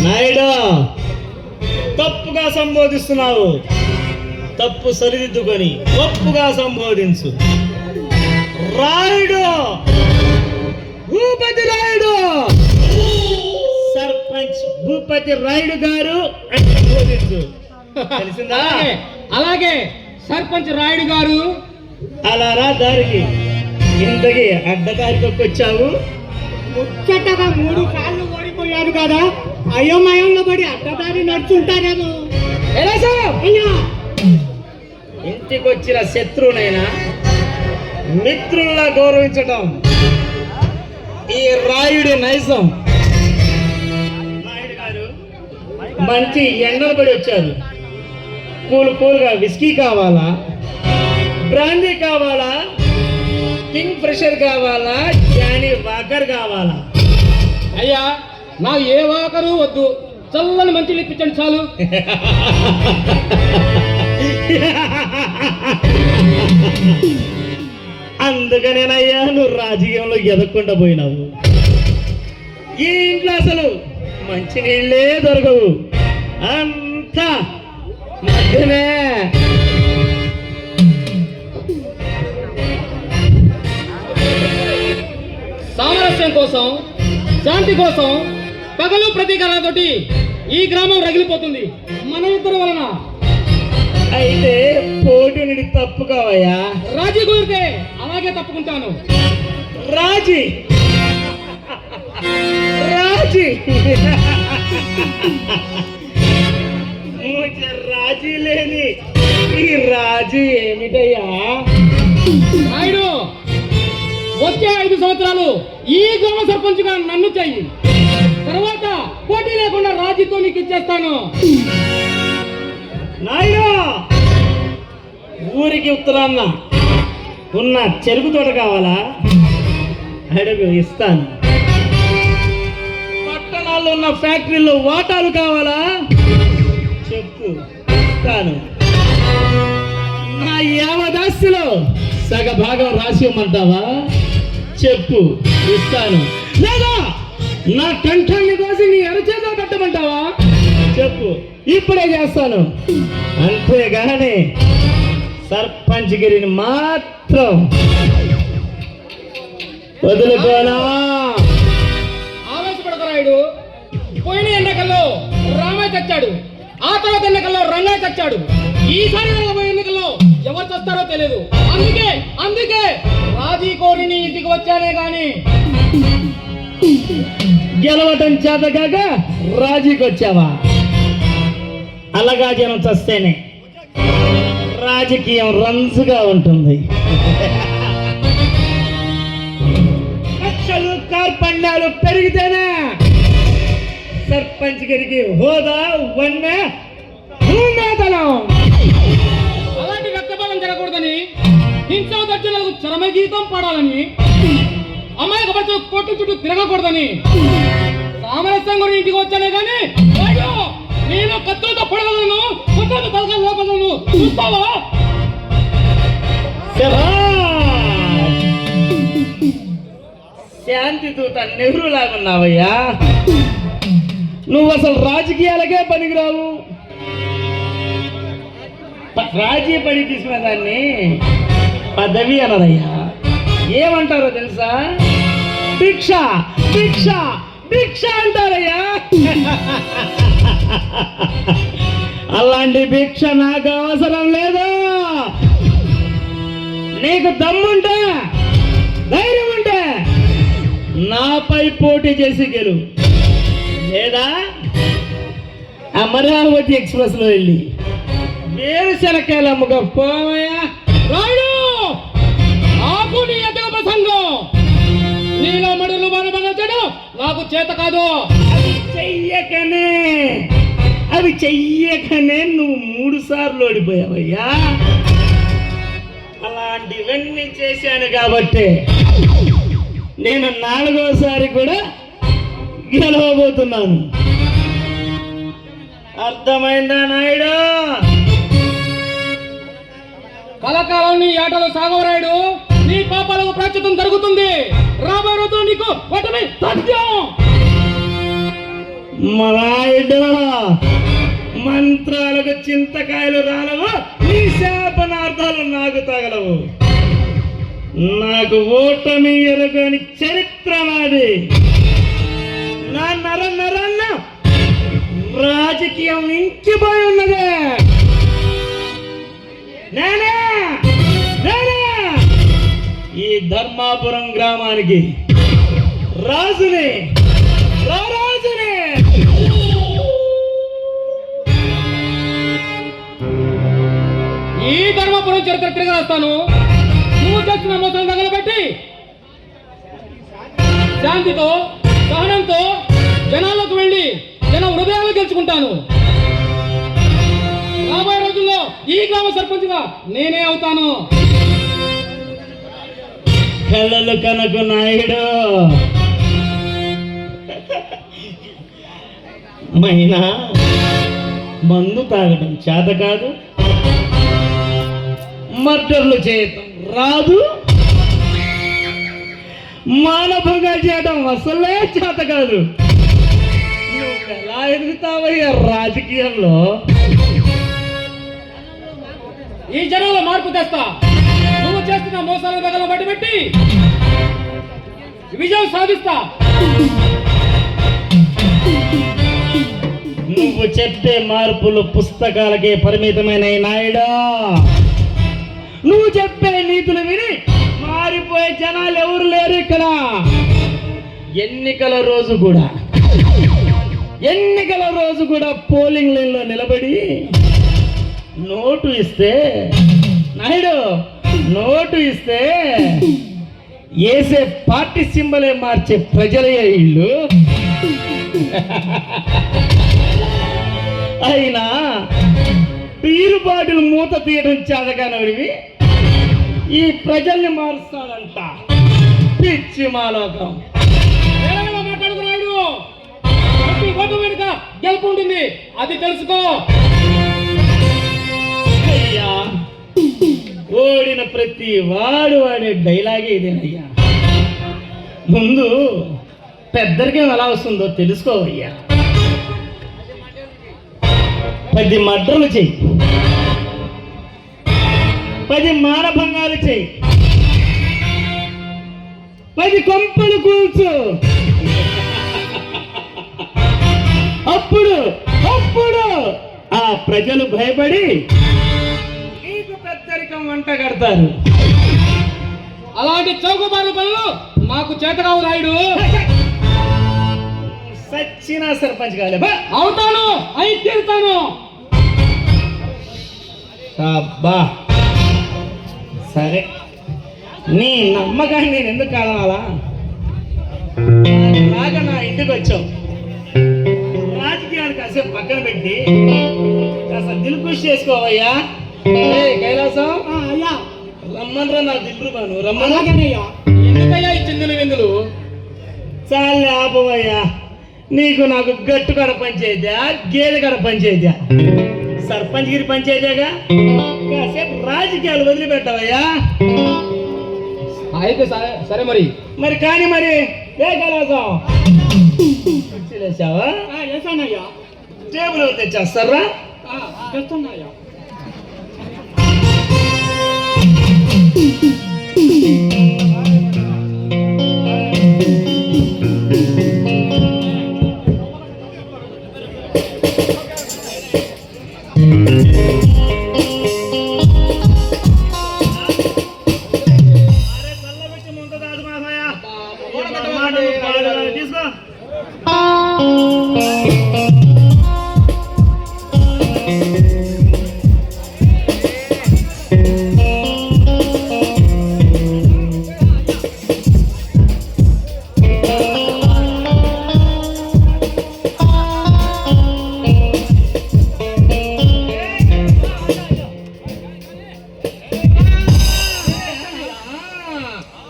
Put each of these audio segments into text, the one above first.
నాయుడు తప్పుగా సంబోధిస్తున్నావు. తప్పు సరిదిద్దుకొని ఒప్పుగా సంబోధించు. రాయుడు, భూపతి రాయుడు, సర్పంచ్ భూపతి రాయుడు గారు అని సంబోధించు. తెలిసిందా? అలాగే సర్పంచ్ రాయుడు గారు. అలా రా దారికి. ఇంతకి అడ్డదారికి వచ్చావు. ముచ్చటగా 3 సార్లు ఓడిపోయారు కదా, అయోమయంలో పడి అడ్డదారి నడుచుంటారేమో. ఇంటికి వచ్చిన శత్రువునైనా మిత్రుల్లా గౌరవించటం ఈ రాయుడి నైజం. నాయుడు గారు మంచి ఎండలు పడి వచ్చారు. కూల్గా విస్కీ కావాలా, బ్రాందీ కావాలా, కింగ్ ఫ్రెషర్ కావాలా, జానీ వాకర్ కావాలా? అయ్యా నాకు ఏ వాకరు వద్దు, చల్లని మంచి ఇప్పించండి చాలు. అందుకనేనయ్యా నువ్వు రాజకీయంలో ఎదగకుండా పోయినావు. ఈ ఇంట్లో అసలు మంచి నీళ్ళే దొరకవు, అంతా మధ్యనే. సామరస్యం కోసం, శాంతి కోసం పగలు ప్రతీకారాలతోటి ఈ గ్రామం రగిలిపోతుంది మన ఇద్దరు వలన. అయితే పోటీ నుండి తప్పుకోవయ్యా. రాజీ కుదిరితే అలాగే తప్పుకుంటాను. రాజీ రాజీ రాజీ లేని ఈ రాజీ ఏమిటయ్యా? నాయుడు, వచ్చే 5 సంవత్సరాలు ఈ గ్రామ సర్పంచ్గా నన్ను చెయ్యి. తర్వాత పోటీ లేకుండా రాజీతో నీకు ఇచ్చేస్తాను. నాయుడు, ఊరికి ఉత్తరాన్న ఉన్న చెరుకు తోట కావాలా? అడుగు, ఇస్తాను. పట్టణాల్లో ఉన్న ఫ్యాక్టరీలో వాటాలు కావాలా? చెప్పు, ఇస్తాను. నా యావదాస్తిలో సగ భాగం రాసి ఇమ్మంటావా? చెప్పు, ఇస్తాను. లేదా నా కంఠాన్ని కోసి నీ అరచేత కట్టమంటావా? చెప్పు, ఇప్పుడే చేస్తాను. అంతేగాని సర్పంచ్ గిరిని మాత్రం వదులుకోనా? ఆవేశపడకు రాయుడు. పోయిన ఎన్నికల్లో రామయ్య చచ్చాడు, ఆ తర్వాత ఎన్నికల్లో రంగయ్య చచ్చాడు. ఈసారి రాబోయే ఎన్నికల్లో ఎవరు చస్తారో తెలియదు. అందుకే రాజీ కోరి నీ ఇంటికి వచ్చానే గాని గెలవటం చేతగాక రాజీకి వచ్చావా? అలాగా జనం చస్తేనే రాజకీయం రంజుగా ఉంటుంది. కక్షలు కార్పణ్యాలు పెరిగితేనే సర్పంచ్ గారికి హోదా, వన్నె, భూమాతలం. అలాంటి రక్తపాతం జరగకూడదని, హింసా దర్శనాలకు చరమ గీతం పాడాలని, అమ్మాయి కబడ్డీ కోర్టు చుట్టూ తిరగకూడదని సామరస్యం గురించి ఇంటికి వచ్చానే కానీ నేను కత్తులతో పొడగలను, కొత్తలు పలకలు లోపలను చూస్తావా? శాంతి దూత నెహ్రూ లాగున్నావయ్యా. నువ్వు అసలు రాజకీయాలకే పనికిరావు. రాజీ పడి తీసుకున్న దాన్ని పదవి అనరయ్యా. ఏమంటారో తెలుసా? భిక్ష భిక్ష భిక్ష అంటారయ్యా. అలాంటి భిక్ష నాకు అవసరం లేదు. నీకు దమ్ముంటే, ధైర్యం ఉంటే నాపై పోటీ చేసి గెలు. లేదా అమరావతి ఎక్స్ప్రెస్ లో వెళ్ళి వేరుశనకాయలు అమ్ముకోపోయా. రాయుడు, నాకు నీ అదే ప్రసంగం. నీలో మడులు మనమనచడు నాకు చేత కాదు. అవి చెయ్యకనే నువ్వు 3 సార్లు ఓడిపోయావయ్యా. అలాంటివన్నీ చేశాను కాబట్టి నేను 4వసారి కూడా గెలవబోతున్నాను. అర్థమైందా నాయుడు? కలకాలం నీ ఆటలు సాగవరాయుడు. నీ పాపాలకు ప్రాశ్చిత్తం జరుగుతుంది. రాబోయే రోజుల్లో నీకు ఓటమి సత్యం. మరాయుడు మంత్రాలకు చింతకాయలు రాలవు, నీ శాపనార్థాలు నాకు తగలవు. నాకు ఓటమి ఎరుగని చరిత్ర నాది. నా నరన్న రాజకీయం ఇంకిపోయి ఉన్నదే. నేనే ఈ ధర్మాపురం గ్రామానికి రాజుని. ఈ ధర్మపురం చరిత్ర తిరిగి రాస్తాను. నువ్వు చేసిన మోసం తగలబెట్టి శాంతితో సహనంతో జనాల్లోకి వెళ్ళి జన హృదయాలు గెలుచుకుంటాను. రాబోయే రోజుల్లో ఈ గ్రామ సర్పంచ్గా నేనే అవుతాను. కళ్ళలు కనకు నాయుడు. మైనా మందు తాగడం చేత కాదు, మర్డర్లు చేయటం రాదు, మానభంగా చేయడం అసలే చేత కాదు. నువ్వు ఎలా ఎదుగుతావయ్యా రాజకీయంలో? ఈ జనంలో మార్పు తెస్తా. నువ్వు చేస్తున్న మోసాలను దగ్గర బట్టి విజయం సాధిస్తా. నువ్వు చెప్పే మార్పులు పుస్తకాలకే పరిమితమైన నాయుడా. నువ్వు చెప్పే నీతులు విని మారిపోయే జనాలు ఎవరు లేరు ఇక్కడ. ఎన్నికల రోజు కూడా పోలింగ్ లైన్లో నిలబడి నోటు ఇస్తే నాయుడు, నోటు ఇస్తే వేసే పార్టీ సింబలే మార్చే ప్రజలయ్యే ఇళ్ళు. అయినా బీరు బాటిల్ మూత తీయడం చేతగానవి ఈ ప్రజల్ని మారుస్తాడంట. పిచ్చి మాలోకం. మాట్లాడుకున్నాడు. వెనుక గెలుపు ఉంటుంది, అది తెలుసుకో. అయ్యా, ఓడిన ప్రతి వాడు వాడే డైలాగే ఇదేనయ్యా. ముందు పెద్దరికేం ఎలా వస్తుందో తెలుసుకోవయ్యా. 10 మర్డర్లు చెయ్యి, 10 మానభంగాలు చెయ్యి, 10 కొంపలు కూల్చు. అప్పుడు ఆ ప్రజలు భయపడి నీకు పెద్దరికం వంట కడతారు. అలాంటి చౌకబారు పనులు మాకు చేతకావు రాయుడు. సచ్చినా సర్పంచ్ కాలే అవుతాను, అయి తీరుతాను. అబ్బా సరే, నీ నమ్మకాన్ని నేను ఎందుకు కాదనాలా? లాగా నా ఇంటికి వచ్చావు, రాజకీయాలు కాసేపు పక్కన పెట్టి కాస్త దిల్ ఖుషి చేసుకోవయ్యా. కైలాసం రమ్మన్రా, నా దిల్లు బాను రమ్మన్నాయ్యా. ఎందుకయ్యా ఈ చిందులు విందులు? చాలే ఆపవయ్యా. నీకు నాకు గట్టు కడ పంచాయితీయా, గేదె కడ పంచాయితీయా? సర్పంచ్ గిరి పంచాయితీగా. కాసేపు రాజకీయాలు వదిలిపెట్టావయ్యా. అయితే సరే మరి కానీ మరి ఏ కైలాసం లేచావా? టేబుల్ తెచ్చేస్తారా? తీసుకో.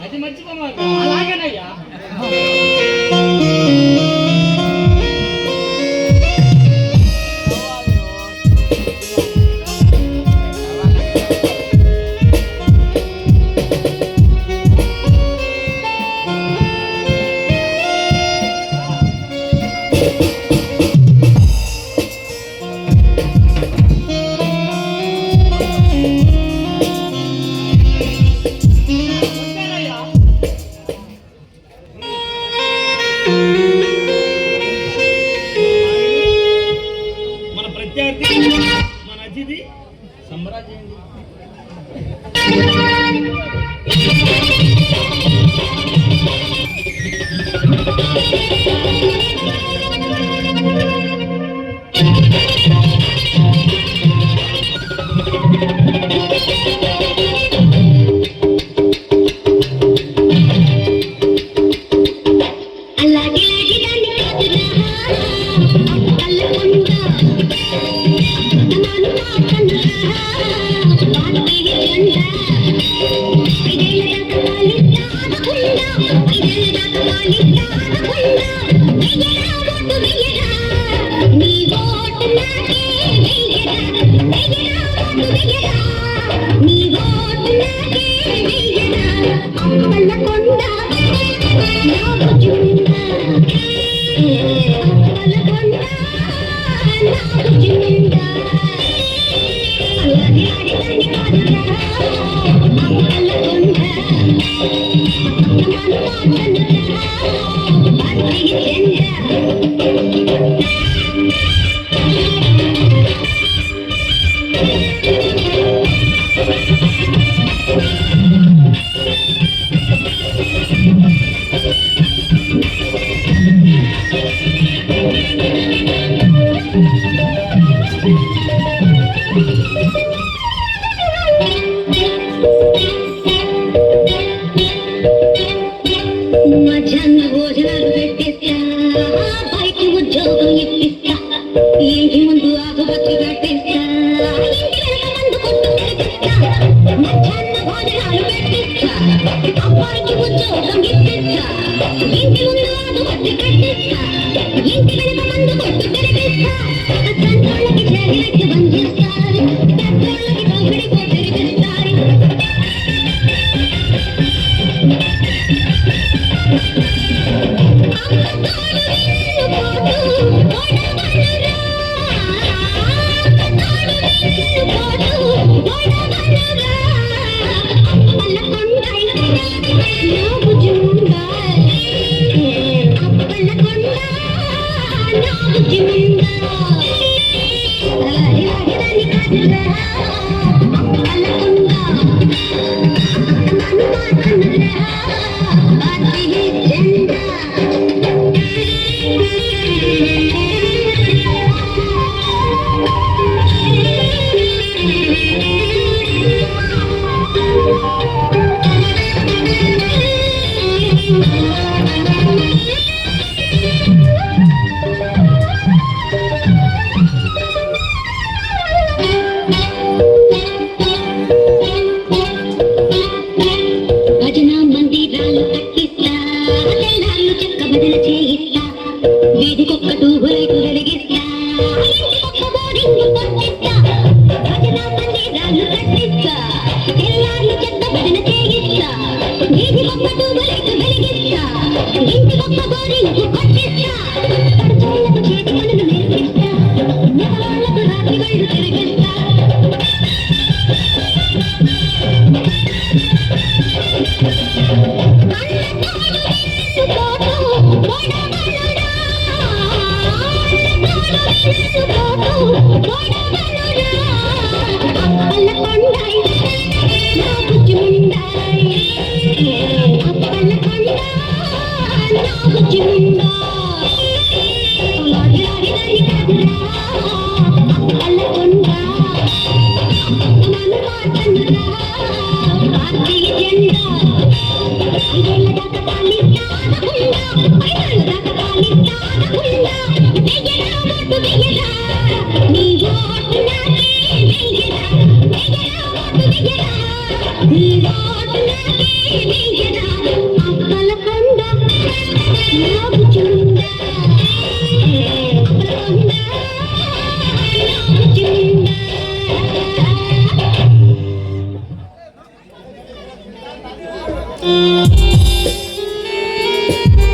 అది మర్చిపోమా. అలాగేనయ్యా. మన ప్రత్యర్థి మన అతిథి సంబరాజేయండి.